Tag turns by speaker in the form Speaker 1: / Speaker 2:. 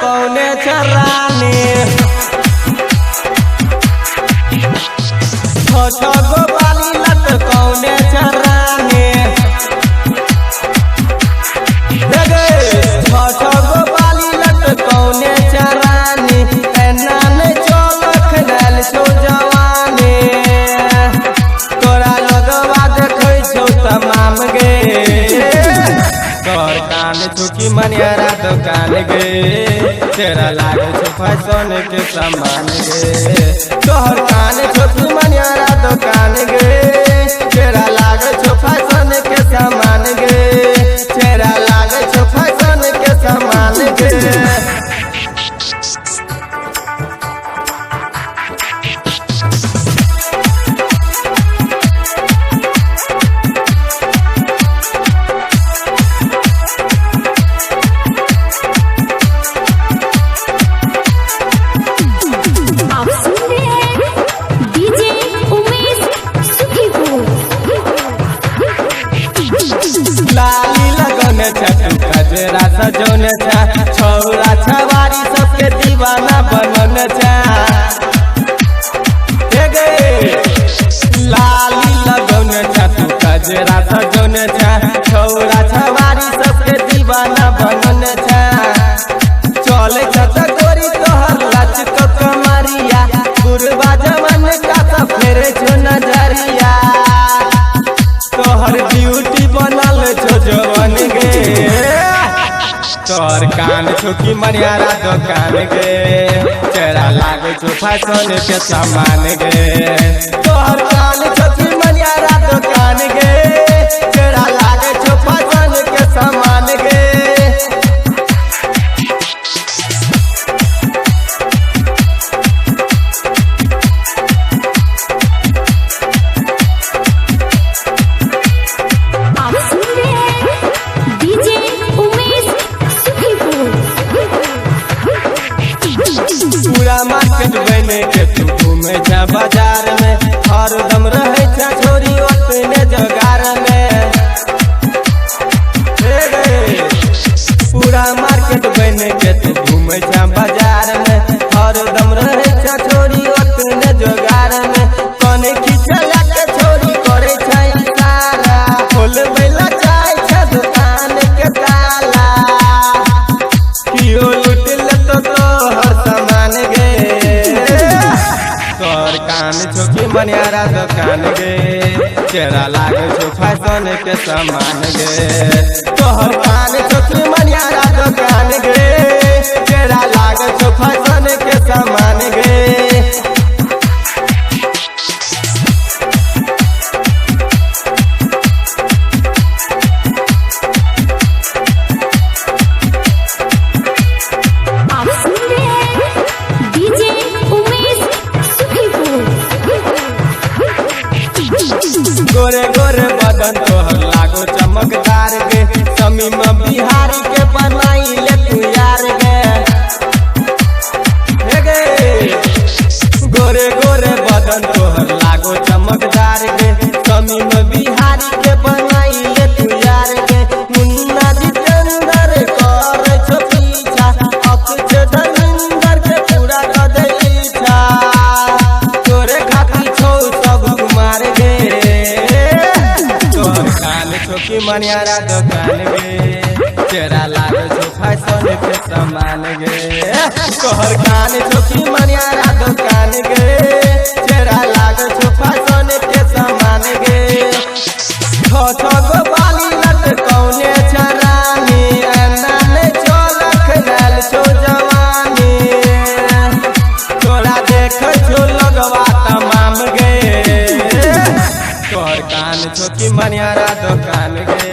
Speaker 1: कौने चराने छोटो गो बाली लत कौने चराने छोटो गो बाली लत कौने चराने एना ने चौलख डाल छो जवाने तोरा लगवा देखै छौ तमाम गे तोहर कान छुकी मनियारा दुकान गे तेरा लागे छो फैशन के सामान गे तोहर कान छुकी मनियारा दुकान गे तेरा लागे छो फैशन के सामान गे तेरा लागे छो फैशन के सामान गे लाली लगन गजरा सजौन छौरा छवारी सबके दीवाना बनन लाली लगन गजरा सजौन छौरा छवारी सबके दीवाना बनन चले गोरी तोहर लचक कमरिया बुढ़वा जमन का फेरे छो नजरिया तोहर ब्यूटी बनल छो जवन गे तोहर कान छुकी मनियारा दुकान गे तेरा लागे छो फैशन के सामान गे तोहर कान छुकी मनियारा दुकान गे तेरा लागे छो फैशन के सामान गे पूरा मार्केट बने के तू घूमे जा बाजार में हरदम रहे छा छोरी अपने जगार में पूरा मार्केट बने के तू घूमे जा बाजार में हरदम रहे छा छोरी अपने जगार में कने खिचला के छोरी करे छै इशारा खोल बेला चाय छ दुकान के ताला कियो लूट ले तो हर सामान गे तोहर कान छुकी मनियारा दुकान गे तेरा लागे छो फैशन के सामान गे तोहर कान छुकी मनियारा दुकान गे तेरा लागे छो फैशन के सामान गे गोरे गोरे बदन तोहर लागो चमकदार गे समीम बिहारी के बनाई ले तू यार गे गोरे गोरे बदन तोहर लागो चमकदार गे समीम बिहारी के बनाई ले तू यार गे मुन्ना जितेंद्र कर छो पीछा अक्षय धर्मेंद्र के पूरा कर दे इच्छा तोरे खातिर छौ सब कुमार गे छुकी मनियारा दुकान गे तेरा लागे छो फैशन के सामान गे तोहर कान छुकी मनियारा दुकान गे तेरा लागे छो फैशन के सामान गे छोटो गो बाली लत कौने चरानी एना ने चौलख डाल छो जवानी तोरा देख छो लगवा तमाम गे तोहर कान छुकी मनियारा दुकान गे